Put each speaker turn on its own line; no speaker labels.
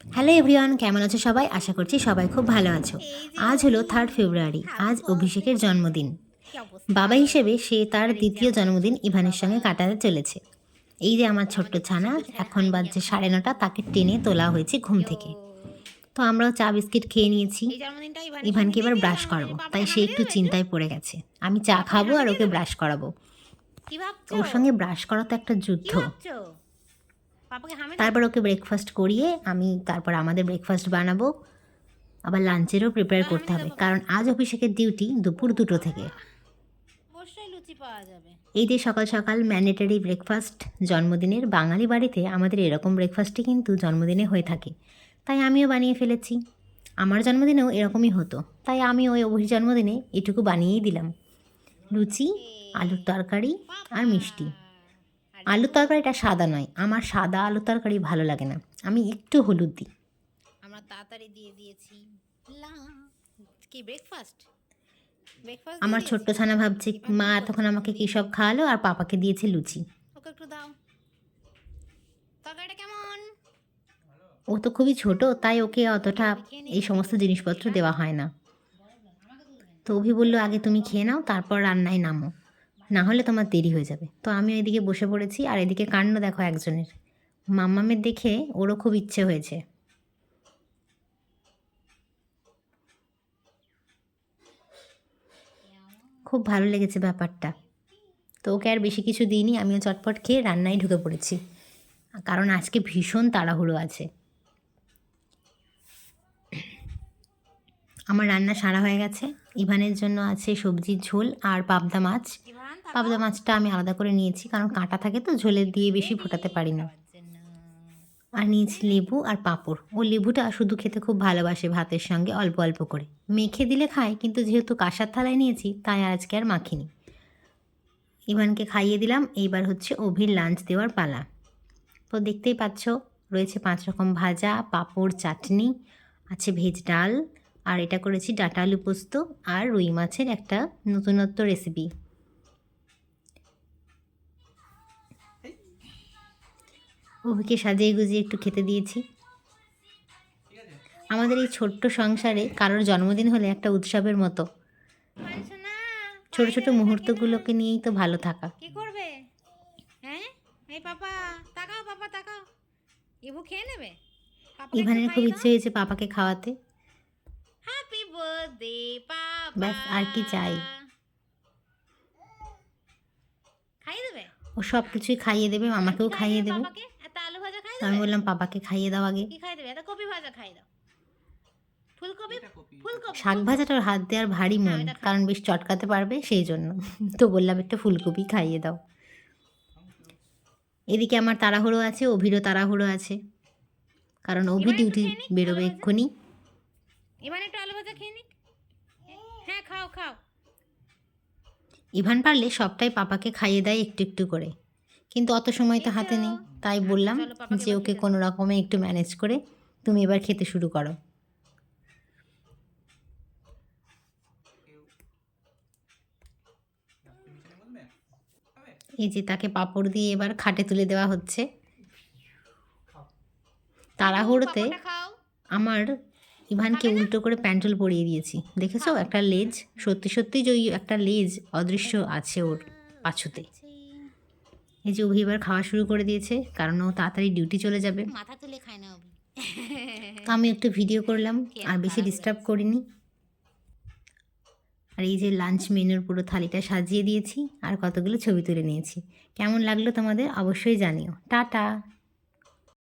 Hello everyone, কেমন আছো সবাই? আশা করছি সবাই খুব ভালো আছো। আজ হলো 3 ফেব্রুয়ারি। আজ অভিষেকের জন্মদিন। বাবা হিসেবে সে তার দ্বিতীয় জন্মদিন ইভানের সঙ্গে কাটাতে চলেছে। এই যে আমার ছোট্ট ছানা, এখন বাজছে 9:30, তাকে টেনে তোলা হয়েছে ঘুম থেকে। তো আমরাও চা বিস্কিট খেয়ে নিয়েছি। ইভানকে এবার ব্রাশ করাবো, তাই সে একটু চিন্তায় পড়ে গেছে। আমি চা খাবো আর ওকে ব্রাশ করাবো। ওর সঙ্গে ব্রাশ করা তো একটা যুদ্ধ। তারপর ওকে ব্রেকফাস্ট করিয়ে তারপর আমাদের ব্রেকফাস্ট বানাবো। আবার লাঞ্চেরও প্রিপেয়ার করতে হবে, কারণ আজ অভিষেকের ডিউটি দুপুর 2টো থেকে। এই যে সকাল সকাল ম্যান্ডেটরি ব্রেকফাস্ট জন্মদিনের, বাঙালি বাড়িতে আমাদের এরকম ব্রেকফাস্টই কিন্তু জন্মদিনে হয়ে থাকে, তাই আমিও বানিয়ে ফেলেছি। আমার জন্মদিনেও এরকমই হতো, তাই আমি ওই অভির জন্মদিনে এটুকু বানিয়েই দিলাম। লুচি, আলুর তরকারি আর মিষ্টি। আলুর তরকারিটা সাদা নয়, আমার সাদা আলুর তরকারি ভালো লাগে না, আমি একটু হলুদ দিই।
আমরা তাড়াতাড়ি দিয়ে দিয়েছি। কি ব্রেকফাস্ট
আমার ছোট্ট ছানা ভাবছে মা এতক্ষণ আমাকে কী সব খাওয়ালো, আর পাপাকে দিয়েছে লুচি।
ওকে একটু দাও, তরকারিটা কেমন?
ও তো খুবই ছোট, তাই ওকে অতটা এই সমস্ত জিনিসপত্র দেওয়া হয় না। তো অভি বললো আগে তুমি খেয়ে নাও, তারপর রান্নায় নামো, না হলে তোমার দেরি হয়ে যাবে। তো আমি এদিকে বসে পড়েছি, আর এদিকে কাণ্ড দেখো একজনের। মাম্মামের দেখে ওরও খুব ইচ্ছে হয়েছে। খুব ভালো লেগেছে ব্যাপারটা। তো ওকে আর বেশি কিছু দিইনি, আমিও চটপট খেয়ে রান্নায় ঢুকে পড়েছি, কারণ আজকে ভীষণ তাড়াহুড়ো আছে। আমার রান্না সারা হয়ে গেছে। ইভানের জন্য আছে সবজির ঝোল আর পাবদা মাছ। পাবদা মাছটা আমি আলাদা করে নিয়েছি, কারণ কাঁটা থাকে তো, ঝোলের দিয়ে বেশি ফোটাতে পারি না। আর নিয়েছি লেবু আর পাঁপড়। ও লেবুটা শুধু খেতে খুব ভালোবাসে, ভাতের সঙ্গে অল্প অল্প করে মেখে দিলে খায়, কিন্তু যেহেতু কাঁসার থালায় নিয়েছি তাই আজকে আর মাখিনি। ইভানকে খাইয়ে দিলাম। এইবার হচ্ছে অভির লাঞ্চ দেওয়ার পালা। তো দেখতেই পাচ্ছ, রয়েছে 5 রকম ভাজা, পাঁপড়, চাটনি, আছে ভেজ ডাল, আর এটা করেছি ডাঁটা আলু পোস্ত আর রুই মাছের একটা নতুনত্ব রেসিপি। অভিকে সাজিয়ে গুজিয়ে একটু খেতে দিয়েছি। আমাদের এই ছোট্ট সংসারে কারোর জন্মদিন হলে একটা উৎসবের মতো। ছোট ছোট মুহূর্তগুলোকে নিয়েই তো ভালো থাকা।
কি করবে? হ্যাঁ, এই পাপা তাকাও, পাপা তাকাও, ইবু খেয়ে নেবে।
ইভানের খুব ইচ্ছে হয়েছে পাপাকে খাওয়াতে।
হ্যাপি বার্থডে পাপা,
ব্যাস, আর কি চাই।
খাইয়ে দেবে?
ও সব কিছুই খাইয়ে দেবে, আমাকেও খাইয়ে দেবে।
পাপাকে একটা আলু ভাজা খাইয়ে
আমি
দেবে?
বললাম পাপাকে খাইয়ে দাও আগে।
কি খাইয়ে দেবে? একটা কপি ভাজা খাইয়ে দাও। ফুলকপি, ফুলকপি
শাক ভাজাটা ওর হাত দেওয়ার ভারী মন, কারণ বেশ চটকাতে পারবে সেই জন্য। তো বললাম একটু ফুলকপি খাইয়ে দাও। এদিকে আমার তাড়াহুড়ো আছে, অভিরও তাড়াহুড়ো আছে, কারণ অভি ডিউটি বেরোবে এক্ষুনি।
এবার একটু আলু ভাজা খেয়ে নিক। হ্যাঁ খাও খাও।
ইভান পারলে সবটাই পাপাকে খাইয়ে দেয় একটু একটু করে, কিন্তু অত সময় তো হাতে নেই, তাই বললাম যে ওকে কোনো রকমে একটু ম্যানেজ করে তুমি এবার খেতে শুরু করো। এই যে তাকে পাঁপড় দিয়ে এবার খাটে তুলে দেওয়া হচ্ছে। তাড়াহুড়োতে আমার ইভানকে উল্টো করে প্যান্টল পরিয়ে দিয়েছি, দেখেছো একটা লেজ, সত্যি সত্যি যে ওই একটা লেজ অদৃশ্য আছে ওর পাছুতে। এই যে অভি এবার খাওয়া শুরু করে দিয়েছে, কারণ ও তাড়াতাড়ি ডিউটি চলে যাবে।
মাথা তুলে খায় না অভি।
তো আমি একটু ভিডিও করলাম, আর বেশি ডিস্টার্ব করিনি। আর এই যে লাঞ্চ মেনুর পুরো থালিটা সাজিয়ে দিয়েছি, আর কতগুলো ছবি তুলে নিয়েছি। কেমন লাগলো তোমাদের অবশ্যই জানিও। টাটা।